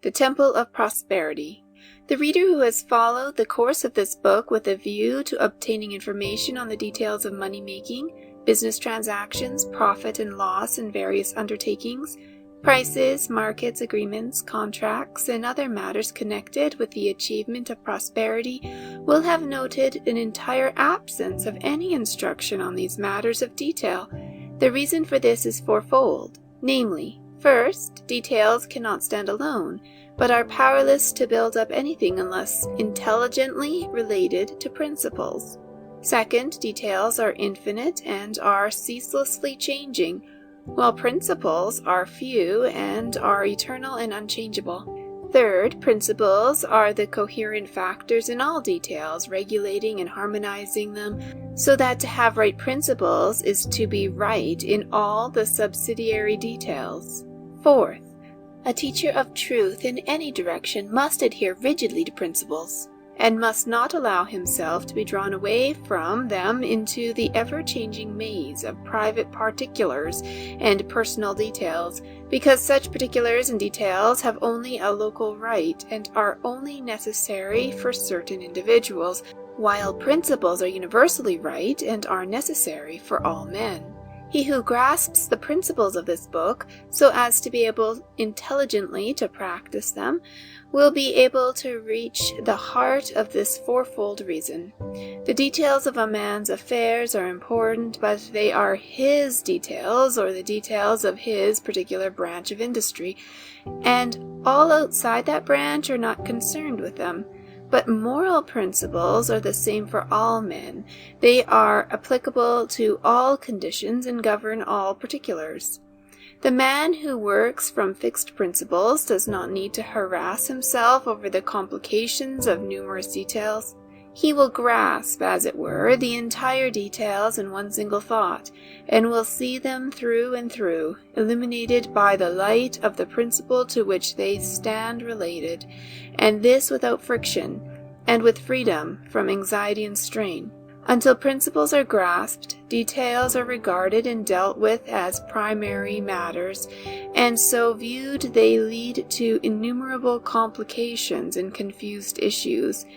The Temple of Prosperity. The reader who has followed the course of this book with a view to obtaining information on the details of money-making, business transactions, profit and loss in various undertakings, prices, markets, agreements, contracts, and other matters connected with the achievement of prosperity will have noted an entire absence of any instruction on these matters of detail. The reason for this is fourfold, namely, first, details cannot stand alone, but are powerless to build up anything unless intelligently related to principles. Second, details are infinite and are ceaselessly changing, while principles are few and are eternal and unchangeable. Third, principles are the coherent factors in all details, regulating and harmonizing them, so that to have right principles is to be right in all the subsidiary details. Fourth, a teacher of truth in any direction must adhere rigidly to principles, and must not allow himself to be drawn away from them into the ever-changing maze of private particulars and personal details, because such particulars and details have only a local right and are only necessary for certain individuals, while principles are universally right and are necessary for all men. He who grasps the principles of this book so as to be able intelligently to practice them will be able to reach the heart of this fourfold reason. The details of a man's affairs are important, but they are his details or the details of his particular branch of industry, and all outside that branch are not concerned with them. But moral principles are the same for all men. They are applicable to all conditions and govern all particulars. The man who works from fixed principles does not need to harass himself over the complications of numerous details. He will grasp, as it were, the entire details in one single thought, and will see them through and through, illuminated by the light of the principle to which they stand related, and this without friction, and with freedom from anxiety and strain. Until principles are grasped, details are regarded and dealt with as primary matters, and so viewed they lead to innumerable complications and confused issues.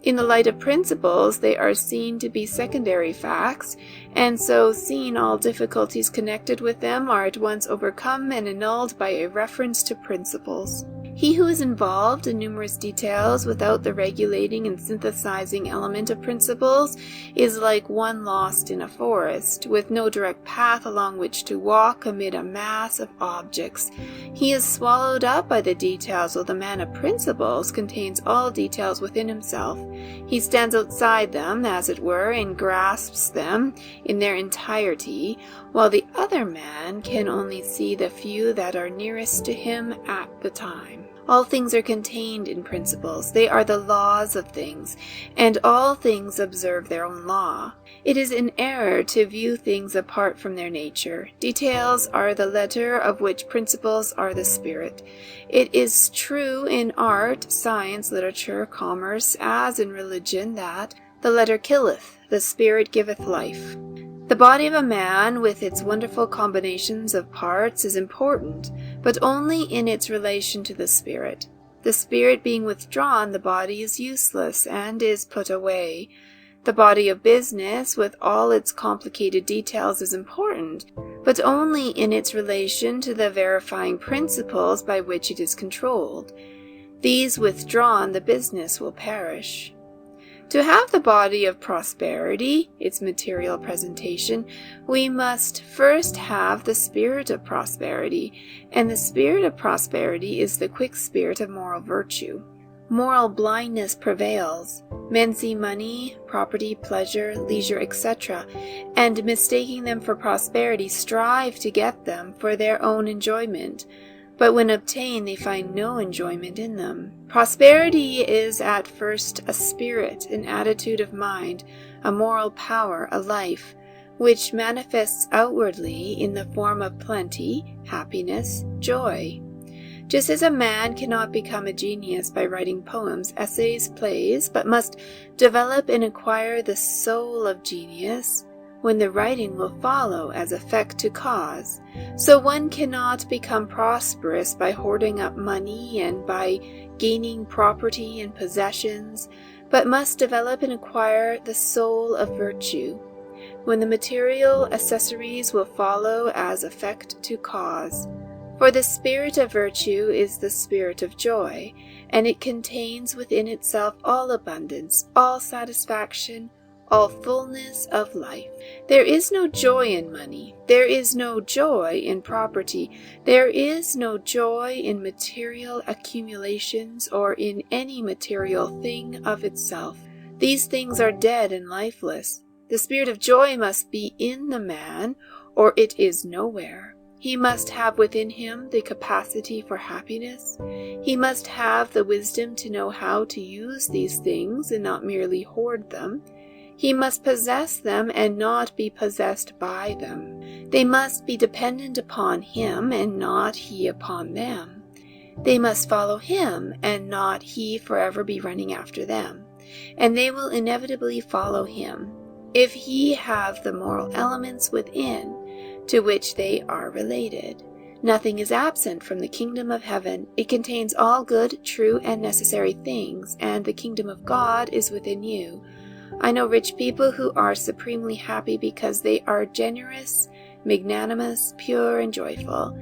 In the light of principles, they are seen to be secondary facts, and so seen all difficulties connected with them are at once overcome and annulled by a reference to principles. He who is involved in numerous details without the regulating and synthesizing element of principles is like one lost in a forest, with no direct path along which to walk amid a mass of objects. He is swallowed up by the details, while the man of principles contains all details within himself. He stands outside them, as it were, and grasps them in their entirety, while the other man can only see the few that are nearest to him at the time. All things are contained in principles. They are the laws of things, and all things observe their own law. It is an error to view things apart from their nature. Details are the letter of which principles are the spirit. It is true in art, science, literature, commerce, as in religion, that the letter killeth, the spirit giveth life. The body of a man, with its wonderful combinations of parts, is important, but only in its relation to the spirit. The spirit being withdrawn, the body is useless and is put away. The body of business, with all its complicated details, is important, but only in its relation to the verifying principles by which it is controlled. These withdrawn, the business will perish. To have the body of prosperity, its material presentation, we must first have the spirit of prosperity, and the spirit of prosperity is the quick spirit of moral virtue. Moral blindness prevails. Men see money, property, pleasure, leisure, etc., and mistaking them for prosperity, strive to get them for their own enjoyment. But when obtained, they find no enjoyment in them. Prosperity is at first a spirit, an attitude of mind, a moral power, a life, which manifests outwardly in the form of plenty, happiness, joy. Just as a man cannot become a genius by writing poems, essays, plays, but must develop and acquire the soul of genius, when the writing will follow as effect to cause. So one cannot become prosperous by hoarding up money and by gaining property and possessions, but must develop and acquire the soul of virtue, when the material accessories will follow as effect to cause. For the spirit of virtue is the spirit of joy, and it contains within itself all abundance, all satisfaction, all fullness of life. There is no joy in money. There is no joy in property. There is no joy in material accumulations or in any material thing of itself. These things are dead and lifeless. The spirit of joy must be in the man, or it is nowhere. He must have within him the capacity for happiness. He must have the wisdom to know how to use these things and not merely hoard them. He must possess them and not be possessed by them. They must be dependent upon him and not he upon them. They must follow him and not he forever be running after them. And they will inevitably follow him, if he have the moral elements within to which they are related. Nothing is absent from the kingdom of heaven. It contains all good, true, and necessary things, and the kingdom of God is within you. I know rich people who are supremely happy because they are generous, magnanimous, pure, and joyful.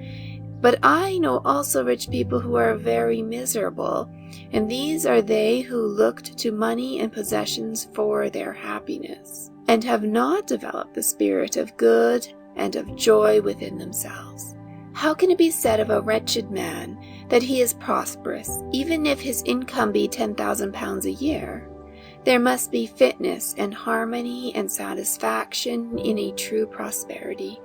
But I know also rich people who are very miserable, and these are they who looked to money and possessions for their happiness, and have not developed the spirit of good and of joy within themselves. How can it be said of a wretched man that he is prosperous, even if his income be £10,000 a year? There must be fitness and harmony and satisfaction in a true prosperity.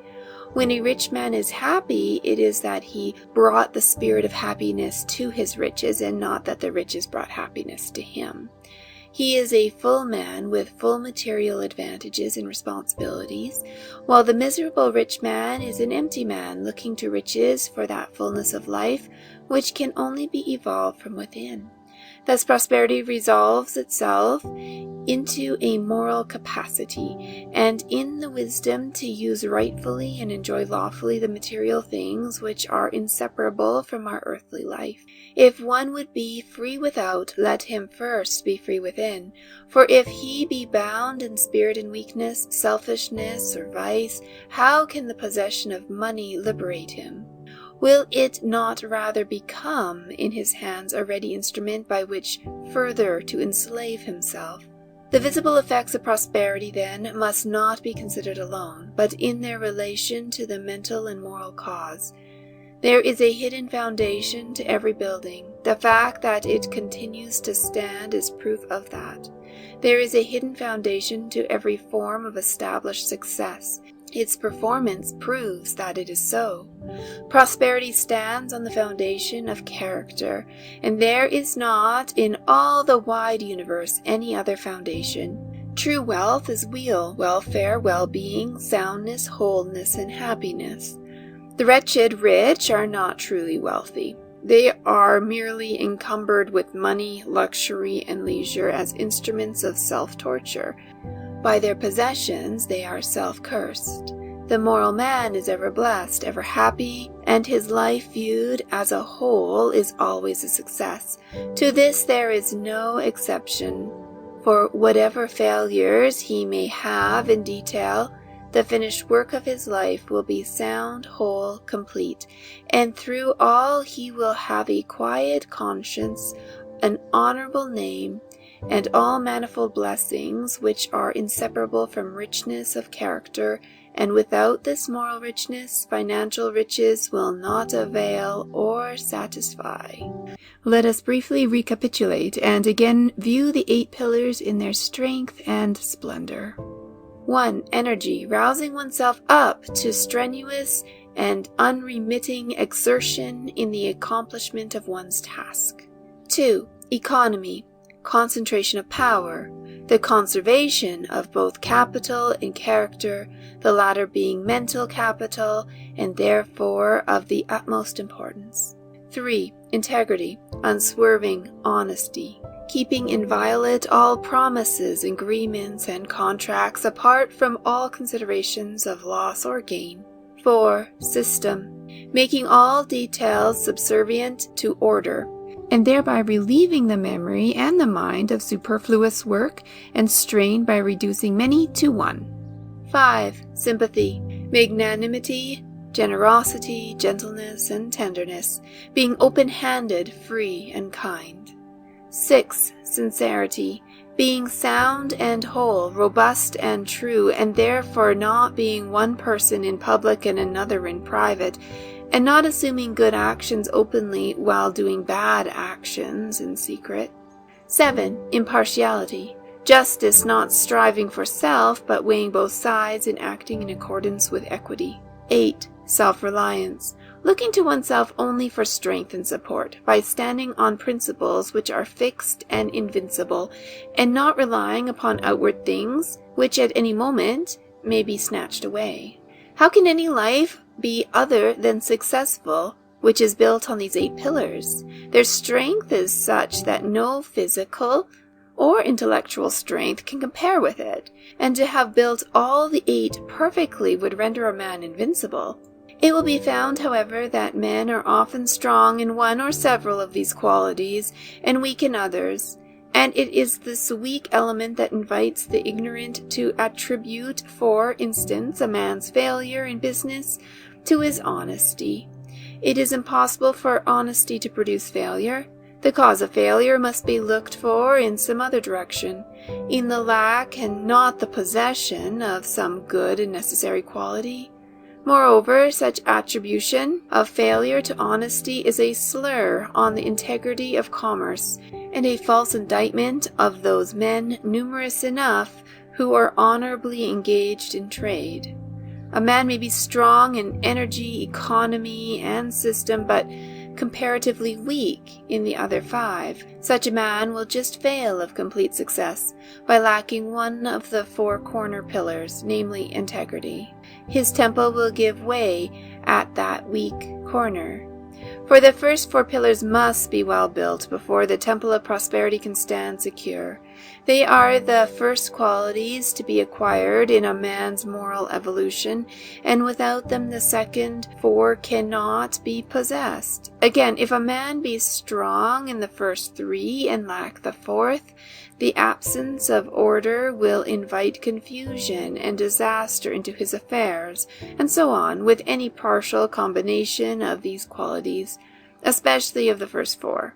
When a rich man is happy, it is that he brought the spirit of happiness to his riches, and not that the riches brought happiness to him. He is a full man with full material advantages and responsibilities, while the miserable rich man is an empty man looking to riches for that fullness of life which can only be evolved from within. Thus prosperity resolves itself into a moral capacity, and in the wisdom to use rightfully and enjoy lawfully the material things which are inseparable from our earthly life. If one would be free without, let him first be free within. For if he be bound in spirit and weakness, selfishness, or vice, how can the possession of money liberate him? Will it not rather become in his hands a ready instrument by which further to enslave himself? The visible effects of prosperity, then, must not be considered alone, but in their relation to the mental and moral cause. There is a hidden foundation to every building. The fact that it continues to stand is proof of that. There is a hidden foundation to every form of established success. Its performance proves that it is so. Prosperity stands on the foundation of character, and there is not in all the wide universe any other foundation. True wealth is weal, welfare, well-being, soundness, wholeness, and happiness. The wretched rich are not truly wealthy. They are merely encumbered with money, luxury, and leisure as instruments of self-torture. By their possessions they are self-cursed. The moral man is ever blessed, ever happy, and his life viewed as a whole is always a success. To this there is no exception, for whatever failures he may have in detail, the finished work of his life will be sound, whole, complete, and through all he will have a quiet conscience, an honorable name, and all manifold blessings which are inseparable from richness of character, and without this moral richness, financial riches will not avail or satisfy. Let us briefly recapitulate and again view the 8 pillars in their strength and splendor. 1. Energy, rousing oneself up to strenuous and unremitting exertion in the accomplishment of one's task. 2. Economy, concentration of power, the conservation of both capital and character, the latter being mental capital and therefore of the utmost importance. 3. Integrity, unswerving honesty, keeping inviolate all promises, agreements, and contracts apart from all considerations of loss or gain. 4. System, making all details subservient to order, and thereby relieving the memory and the mind of superfluous work and strain by reducing many to one. 5. Sympathy, magnanimity, generosity, gentleness, and tenderness, being open-handed, free, and kind. 6. Sincerity, being sound and whole, robust and true, and therefore not being one person in public and another in private, and not assuming good actions openly while doing bad actions in secret. 7. Impartiality, justice, not striving for self, but weighing both sides and acting in accordance with equity. 8. Self-reliance, looking to oneself only for strength and support, by standing on principles which are fixed and invincible, and not relying upon outward things, which at any moment may be snatched away. How can any life be other than successful, which is built on these 8 pillars? Their strength is such that no physical or intellectual strength can compare with it, and to have built all the 8 perfectly would render a man invincible. It will be found, however, that men are often strong in one or several of these qualities, and weak in others, and it is this weak element that invites the ignorant to attribute, for instance, a man's failure in business to his honesty. It is impossible for honesty to produce failure. The cause of failure must be looked for in some other direction, in the lack and not the possession of some good and necessary quality. Moreover, such attribution of failure to honesty is a slur on the integrity of commerce, and a false indictment of those men, numerous enough, who are honorably engaged in trade. A man may be strong in energy, economy, and system, but comparatively weak in the other 5. Such a man will just fail of complete success by lacking one of the 4 corner pillars, namely integrity. His temple will give way at that weak corner. For the first 4 pillars must be well built before the temple of prosperity can stand secure. They are the first qualities to be acquired in a man's moral evolution, and without them the second 4 cannot be possessed. Again, if a man be strong in the first 3 and lack the 4th, the absence of order will invite confusion and disaster into his affairs, and so on with any partial combination of these qualities, especially of the first 4.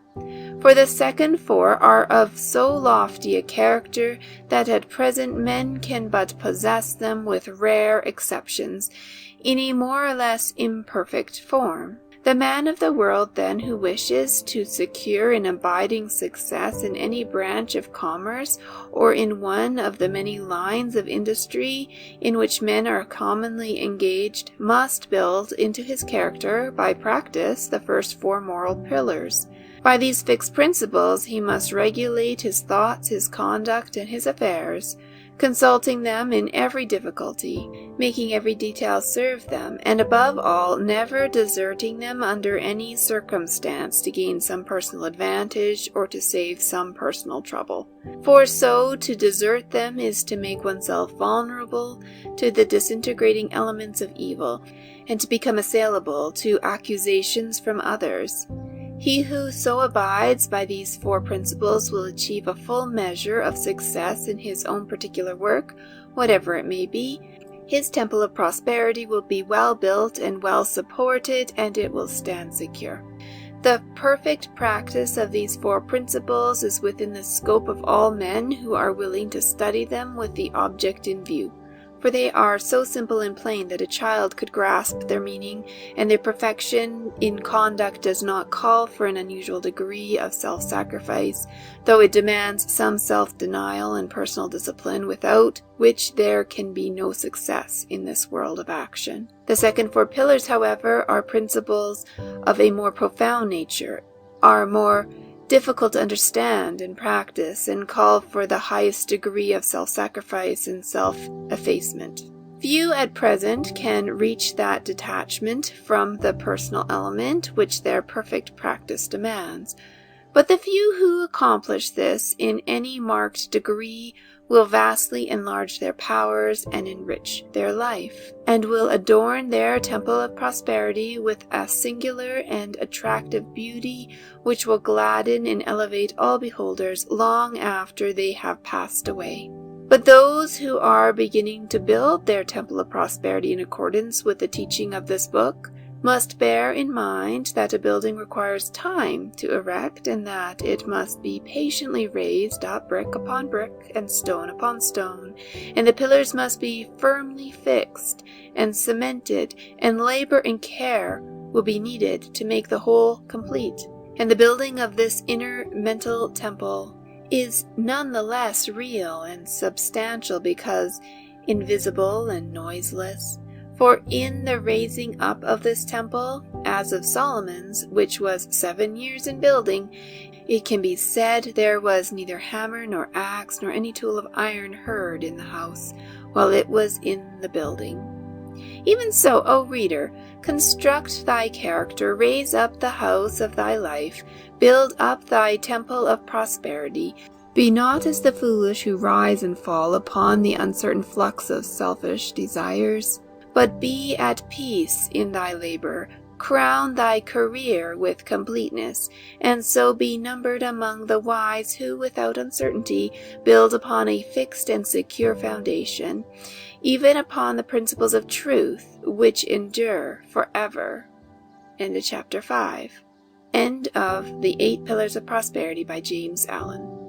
For the second 4 are of so lofty a character that at present men can but possess them with rare exceptions, in a more or less imperfect form. The man of the world, then, who wishes to secure an abiding success in any branch of commerce or in one of the many lines of industry in which men are commonly engaged, must build into his character, by practice, the first 4 moral pillars. By these fixed principles he must regulate his thoughts, his conduct, and his affairs, consulting them in every difficulty, making every detail serve them, and above all, never deserting them under any circumstance to gain some personal advantage or to save some personal trouble. For so to desert them is to make oneself vulnerable to the disintegrating elements of evil, and to become assailable to accusations from others. He who so abides by these 4 principles will achieve a full measure of success in his own particular work, whatever it may be. His temple of prosperity will be well built and well supported, and it will stand secure. The perfect practice of these 4 principles is within the scope of all men who are willing to study them with the object in view. For they are so simple and plain that a child could grasp their meaning, and their perfection in conduct does not call for an unusual degree of self-sacrifice, though it demands some self-denial and personal discipline, without which there can be no success in this world of action. The second 4 pillars, however, are principles of a more profound nature, are more difficult to understand and practice, and call for the highest degree of self-sacrifice and self-effacement. Few at present can reach that detachment from the personal element which their perfect practice demands. But the few who accomplish this in any marked degree will vastly enlarge their powers and enrich their life, and will adorn their temple of prosperity with a singular and attractive beauty which will gladden and elevate all beholders long after they have passed away. But those who are beginning to build their temple of prosperity in accordance with the teaching of this book must bear in mind that a building requires time to erect, and that it must be patiently raised up brick upon brick and stone upon stone, and the pillars must be firmly fixed and cemented, and labor and care will be needed to make the whole complete. And the building of this inner mental temple is none the less real and substantial because invisible and noiseless. For in the raising up of this temple, as of Solomon's, which was 7 years in building, it can be said there was neither hammer nor axe nor any tool of iron heard in the house while it was in the building. Even so, O reader, construct thy character, raise up the house of thy life, build up thy temple of prosperity. Be not as the foolish who rise and fall upon the uncertain flux of selfish desires, but be at peace in thy labor, crown thy career with completeness, and so be numbered among the wise who, without uncertainty, build upon a fixed and secure foundation, even upon the principles of truth, which endure forever. End of chapter 5. End of The 8 Pillars of Prosperity by James Allen.